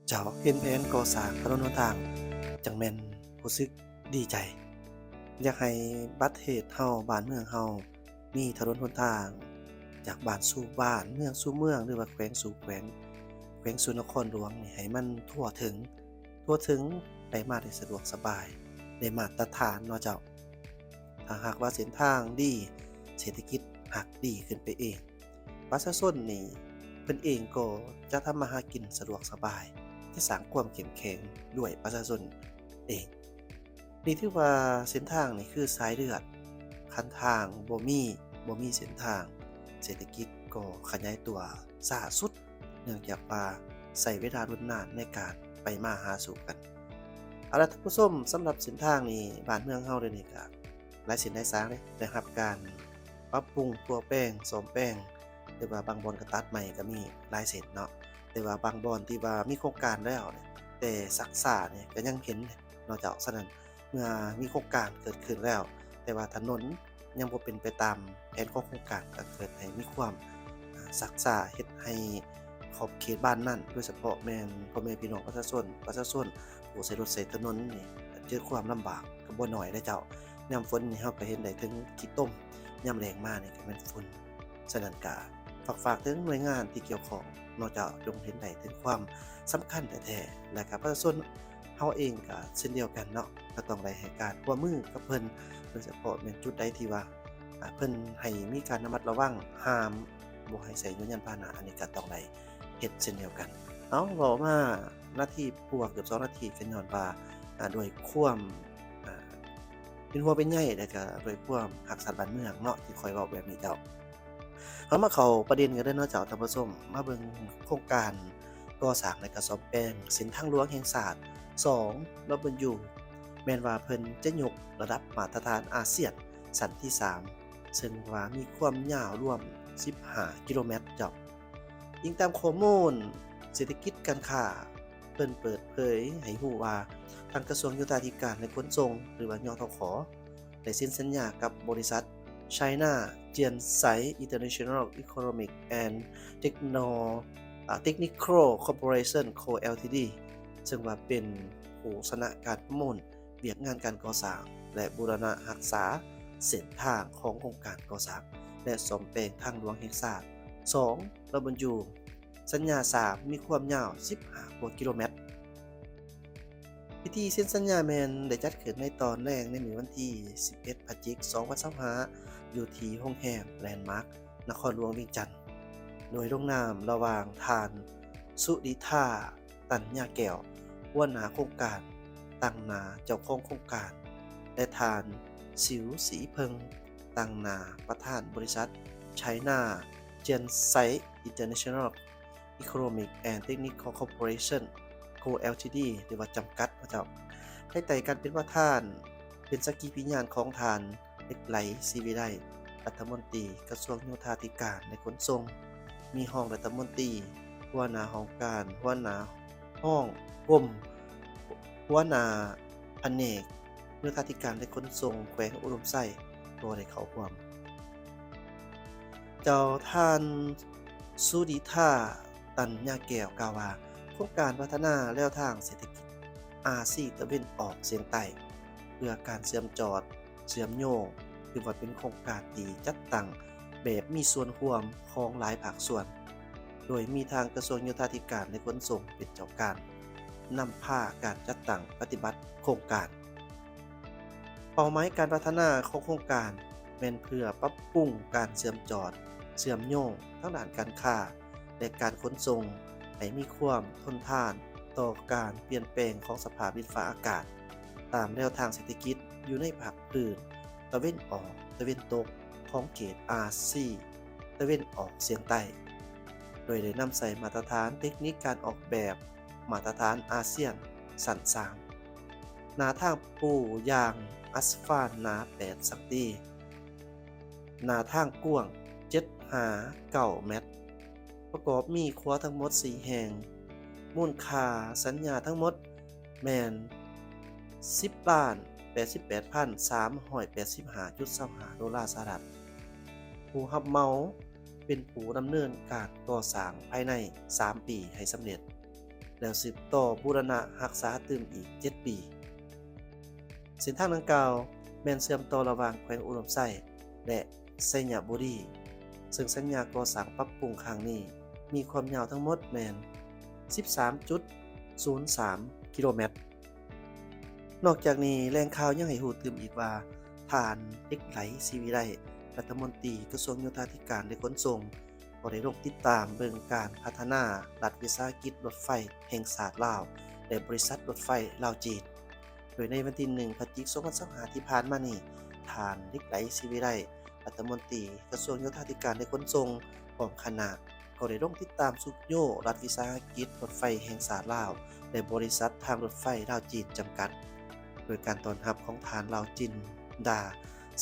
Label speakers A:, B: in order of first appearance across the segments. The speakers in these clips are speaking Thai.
A: เจ้าเห็นแผนก่อสร้างถนนหนทางจังแม่นรู้สึกดีใจอยากให้ประเทศเฮาบ้านเมืองเฮามีถนนหนทางจากบ้านสู่บ้านเมืองสู่เมืองหรือว่าแขวงสู่แขวงแขวงสู่นครหลวงนี่ให้มันทั่วถึงไปมาได้สะดวกสบายได้มาตรฐานเนาะเจ้าถ้าหากว่าเส้นทางดีเศรษฐกิจหักดีขึ้นไปเองประชาชนนี่เพิ่นเองก็จะทำมาหากินสะดวกสบาย ที่สร้างความเข้มแข็งด้วยประชาชนเองนี่ถือว่าเส้นทางนี่คือสายเลือดคันทางบ่มีเส้นทางเศรษฐกิจก็ขยายตัวช้าสุดเนื่องจากว่าใช้เวลารุนนานในการไปมาหาสู่กันเอาล่ะท่านผู้ชมสำหรับเส้นทางนี้บ้านเมืองเฮาเดี๋ยวนี้ก็หลายสิ่งหลายอย่างเลยได้รับการปรับปรุงตัวแป้งซ่อมแป้งหรือว่าบางบ่อนก็ตัดใหม่ก็มีหลายเส้นเนาะ แต่ว่าบางบ่อนที่ว่ามีโครงการแล้วเนี่ยแต่ซักซ่าเนี่ยก็ยังเห็นนอกจากฉะนั้นเมื่อมีโครงการเกิดขึ้นแล้วแต่ว่าถนนยังบ่เป็นไปตามแผนของโครงการก็เกิดให้มีความซักซ่าเฮ็ดให้ขอบเขตบ้านนั้นโดยเฉพาะแม่นพ่อแม่พี่น้องประชาชนผู้ใช้รถใช้ถนนนี่เจอความลำบากก็บ่น้อยเด้อเจ้ายามฝนนี่เราก็เห็นได้ถึงขี้ตมยามแล้งมานี่ก็แม่นฝุ่นฉะนั้นก็ฝากถึงหน่วยงานที่เกี่ยวข้อง นอกจากจงเห็นได้ถึงความสำคัญแท้ๆและก็ประชาชนเฮาเองก็เช่นเดียวกันเนาะก็ต้องได้ให้การร่วมมือกับเพิ่นโดยเฉพาะแม่นจุดใดที่ว่าเพิ่นให้มีการระมัดระวังห้ามบ่ให้ใช้ยานพาหนะอันนี้ก็ต้องได้เฮ็ดเช่นเดียวกันเอ้าเว้ามานาทีกว่าเกือบ2นาทีก็ย้อนว่าด้วยความอ่าเป็นห่วงเป็นใยแล้วก็ด้วยความรักษาบ้านเมืองเนาะที่ข้อยเว้าแบบนี้เจ้า เรามาเข้าประเด็นกันเด้อเนาะเจ้าท่านผู้ชมมาเบิ่งโครงการก่อสร้างและก็ซ่อมแซมเส้นทางหลวงแห่งชาติ2 W แม่นว่าเพิ่นจะยกระดับมาตรฐานอาเซียนชั้นที่3ซึ่งว่ามีความยาวรวม15กิโลเมตรเจ้าอิงตามข้อมูลเศรษฐกิจการค้าเพิ่นเปิดเผยให้รู้ว่าทางกระทรวงโยธาธิการและขนส่งหรือว่ายทขได้เซ็นสัญญากับบริษัท China Jiansai International Economic and Techno Technical Corporation Co. Ltd ซึ่งว่าเป็นผู้ชนะการประมูลเวียกงานการก่อสร้างและบูรณะรักษาเส้นทางของโครงการก่อสร้างและซ่อมแซมทางหลวงแห่งชาติ2 W สัญญา3มีความยาว15กว่ากิโลเมตร พิธีเซ็นสัญญาแม่นได้จัดขึ้นในตอนแรกในมื้อวันที่11พฤศจิกายน2025อยู่ที่โรงแรมแลนด์มาร์กนครหลวงเวียงจันทน์โดยลงนามระหว่างท่านสุดิธาตัญญาแก้วหัวหน้าโครงการตั้งนาเจ้าของโครงการและท่านสิวศรีเพิงตั้งนาประธานบริษัท China Jiansai International Economic and Technical Corporation Co. Ltd หรือว่าจำกัดพระเจ้าให้ไต่กันเป็นประธานเป็นสักขีพยานของทานเหล็กไหลศิวิไลรัฐมนตรีกระทรวงโยธาธิการและขนส่งมีห้องรัฐมนตรีหัวหน้าห้องการหัวหน้าห้องกรมหัวหน้าแผนกโยธาธิการและขนส่งแขวงอุดมไส้ตัวได้เข้าร่วมเจ้าท่านสุดิธาตัญญาแก้วกล่าวว่าโครงการพัฒนาแนวทางเศรษฐกิจอาซีตะวันออกเฉียงใต้เพื่อการเชื่อมโยงถือว่าเป็นโครงการที่จัดตั้งแบบมีส่วนร่วมของหลายภาคส่วนโดยมีทางกระทรวงโยธาธิการและขนส่งเป็นเจ้าการนำพาการจัดตั้งปฏิบัติโครงการเป้าหมายการพัฒนาของโครงการเป็นเพื่อปรับปรุงการเชื่อมโยงทั้งด้านการค้าและการขนส่งให้มีความทนทานต่อการเปลี่ยนแปลงของสภาพดินฟ้าอากาศตามแนวทางเศรษฐกิจอยู่ในภาคพื้นตะวันออกตะวันตกของเขตอาซีตะวันออกเฉียงใต้โดยได้นำใส่มาตรฐานเทคนิคการออกแบบมาตรฐานอาเซียนสัน3หน้าทางปูยางอัสฟาลต์หนา8สักตีหน้าทางกว้าง7-9 เมตรประกอบมีครัวทั้งหมด4แห่งมูลค่าสัญญาทั้งหมดแม่น10,088,385.25 ดอลลาร์สหรัฐผู้รับเหมาเป็นผู้ดำเนินการก่อสร้างภายใน3 ปีให้สำเร็จ แล้วสืบต่อบูรณะรักษาตื่มอีก 7 ปี เส้นทางดังกล่าวแม่นเชื่อมต่อระหว่างแขวงอุดมไส้และไสยบุรี ซึ่งสัญญาก่อสร้างปรับปรุงครั้งนี้มีความยาวทั้งหมดแม่น 13.03 กิโลเมตร นอกจากนี้แหล่งข่าวยังให้รู้ตื่มอีกว่าท่านเหล็กไหลศรีวิไลรัฐมนตรีกระทรวงโยธาธิการและขนส่งก็ได้ลงติดตามเบิ่งการพัฒนารัฐวิสาหกิจรถไฟแห่งชาติลาวและบริษัทรถไฟลาวจีน โดยในวันที่1พฤศจิกายน2025ที่ผ่านมานี้ท่านเหล็กไหลศรีวิไลรัฐมนตรีกระทรวงโยธาธิการและขนส่งพร้อมคณะก็ได้ลงติดตามสุขโยรัฐวิสาหกิจรถไฟแห่งชาติลาวและบริษัททางรถไฟลาวจีนจำกัด โดยการต้อนรับของทานลาวจินดา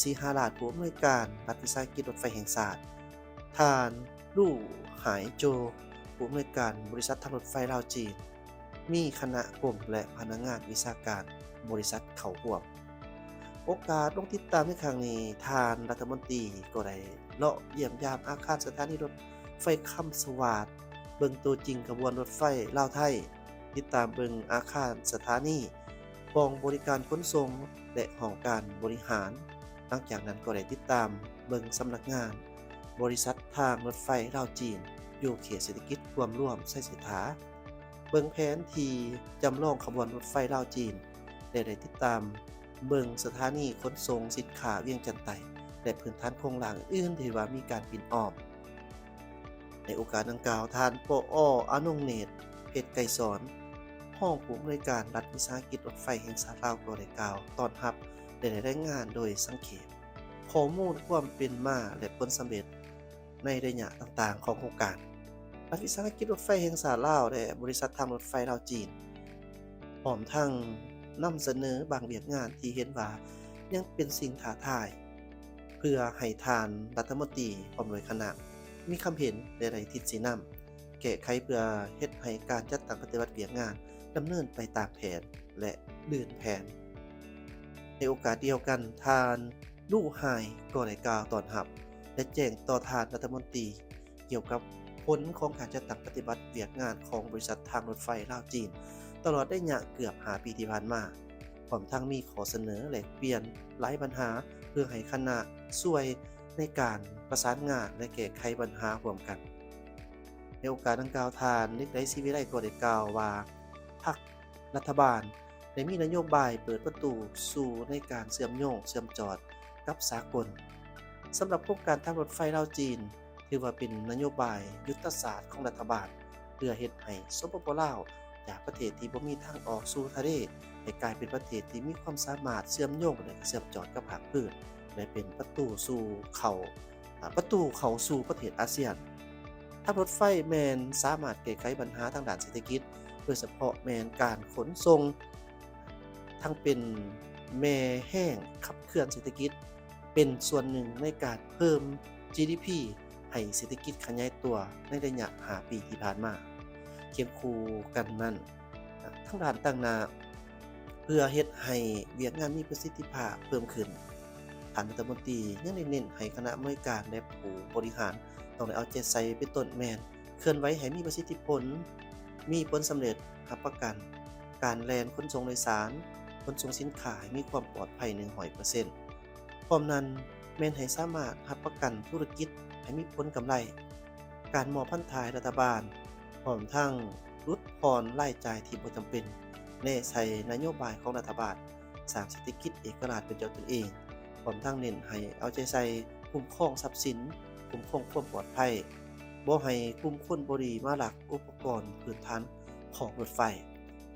A: สีหาราชผู้อำนวยการรัฐวิสาหกิจรถไฟแห่งชาติทานลู่หายโจผู้อำนวยการบริษัททางรถไฟลาวจีนมีคณะกรมและพนักงานวิชาการบริษัทเข้าร่วมโอกาสลงติดตามในครั้งนี้ทานรัฐมนตรีก็ได้เลาะเยี่ยมยามอาคารสถานีรถไฟคำสวาทเบิ่งตัวจริงขบวนรถไฟลาวไทยติดตามเบิ่งอาคารสถานีกองบริการขนส่งและห้องการบริหารหลังจากนั้นก็ได้ติดตามเบิ่งสำนักงานบริษัททางรถไฟลาวจีนอยู่เขตเศรษฐกิจรวมไส้เสถาเบิ่งแผนที่จำลองขบวนรถไฟลาวจีนและได้ติดตามเบิ่งสถานีขนส่งสินค้าเวียงจันทน์ไต่และพื้นฐานโครงหลังอื่นที่ว่ามีการปิ่นอ้อมในโอกาสดังกล่าวท่านปอ.อนงเนตรเพชรไกรสอนห้องผู้อำนวยการรัฐวิสาหกิจรถไฟแห่งชาติลาวก็ได้กล่าวต้อนรับและได้รายงานโดยสังเขปข้อมูลความเป็นมาและผลสำเร็จในระยะต่างๆของโครงการรัฐวิสาหกิจรถไฟแห่งชาติลาวและบริษัททางรถไฟลาวจีนพร้อมทั้งนำเสนอบางเวียกงานที่เห็นว่ายังเป็นสิ่งท้าทายเพื่อให้ทานรัฐมนตรีพร้อมด้วยคณะมีคำเห็นและได้ทิศสีนำแก้ไขเพื่อเฮ็ดให้การจัดตั้งปฏิบัติเวียกงานดำเนินไปตามแผนและลื่นแผนในโอกาสเดียวกันทานลู่หายก็ได้กล่าวต้อนรับและแจ้งต่อทานรัฐมนตรีเกี่ยวกับผลของการจัดตั้งปฏิบัติเวียกงานของบริษัททางรถไฟลาวจีนตลอดระยะเกือบ5 ปีที่ผ่านมาพร้อมทั้งมีข้อเสนอแลกเปลี่ยนหลายปัญหาเพื่อให้คณะช่วยในการประสานงานและแก้ไขปัญหาร่วมกันในโอกาสดังกล่าวทานเหล็กไหลศรีวิไลก็ได้กล่าวว่าพรรครัฐบาลได้มีนโยบายเปิดประตูสู่ในการเชื่อมโยงเชื่อมจอดกับสากลสำหรับโครงการทางรถไฟลาวจีนถือว่าเป็นนโยบายยุทธศาสตร์ของรัฐบาลเพื่อเฮ็ดให้สปป.ลาวจากประเทศที่บ่มีทางออกสู่ทะเลให้กลายเป็นประเทศที่มีความสามารถเชื่อมโยงและเชื่อมจอดกับภาคพื้นและเป็นประตูเข้าสู่ประเทศอาเซียนทางรถไฟแม่นสามารถแก้ไขปัญหาทางด้านเศรษฐกิจโดยเฉพาะแม่นการขนส่งทั้งเป็นแม่แห้งขับเคลื่อนเศรษฐกิจเป็นส่วนหนึ่งในการเพิ่ม GDP ให้เศรษฐกิจขยายตัวในระยะ5 ปีที่ผ่านมาเคียงคู่กันนั้นทั้งด้านต่างหน้าเพื่อเฮ็ดให้เวียกงานมีประสิทธิภาพเพิ่มขึ้นท่านรัฐมนตรียังได้เน้นให้คณะบริการและผู้บริหารต้องได้เอาใจใส่เป็นต้นแม่นเคลื่อนไหวให้มีประสิทธิผลมีผลสำเร็จรับประกันการแล่นขนส่งโดยสารขนส่งสินค้าให้มีความปลอดภัย 100% พร้อมนั้นแม่นให้สามารถรับประกันธุรกิจให้มีผลกำไรการมอบพันธายรัฐบาลพร้อมทั้งลดผ่อนรายจ่ายที่บ่จำเป็นและใช้นโยบายของรัฐบาลสร้างเศรษฐกิจเอกราชเป็นตนเองพร้อมทั้งเน้นให้เอาใจใส่คุ้มครองทรัพย์สินคุ้มครองความปลอดภัยบ่ให้กลุ่มคนบ่ดีมาลักอุปกรณ์พื้นฐานของรถไฟ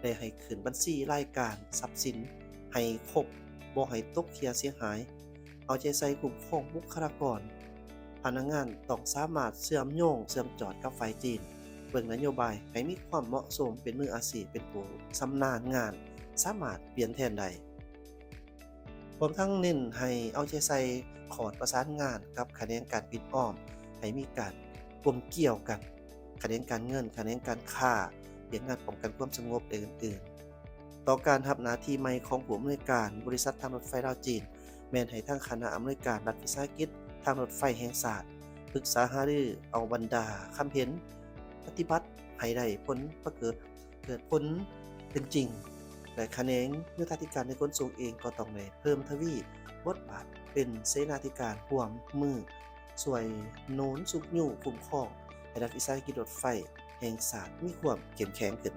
A: และให้ขึ้นบัญชีรายการทรัพย์สินให้ครบบ่ให้ตกเขียเสียหายเอาใจใส่คุ้มครองบุคลากรพนักงานต้องสามารถเชื่อมโยงเชื่อมจอดกับไฟจีนเบิ่งนโยบายให้มีความเหมาะสมเป็นมืออาชีพเป็นผู้ชำนาญงานสามารถเปลี่ยนแทนได้พร้อมทั้งเน้นให้เอาใจใส่ขอดประสานงานกับแขนงการปิดอ้อมให้มีการกลมเกี่ยวกันแขนงการเงินแขนงการค้าเรื่องงานป้องกันความสงบและอื่นๆต่อการรับหน้าที่ใหม่ของผู้อำนวยการบริษัททางรถไฟลาวจีนแม่นให้ทางคณะอำนวยการรัฐวิสาหกิจทางรถไฟแห่งชาติปรึกษาหารือเอาบรรดาคำเห็นปฏิบัติให้ได้ผลประเกิด เกิดผลเป็นจริง และแขนงยุทธาธิการในขนส่งเองก็ต้องได้เพิ่มทวีบทบาทเป็นเสนาธิการร่วมมือช่วยโน้นสุกยู่คุ้มครองให้รัฐวิสาหกิจรถไฟแห่งชาติมีความเข้มแข็งขึ้น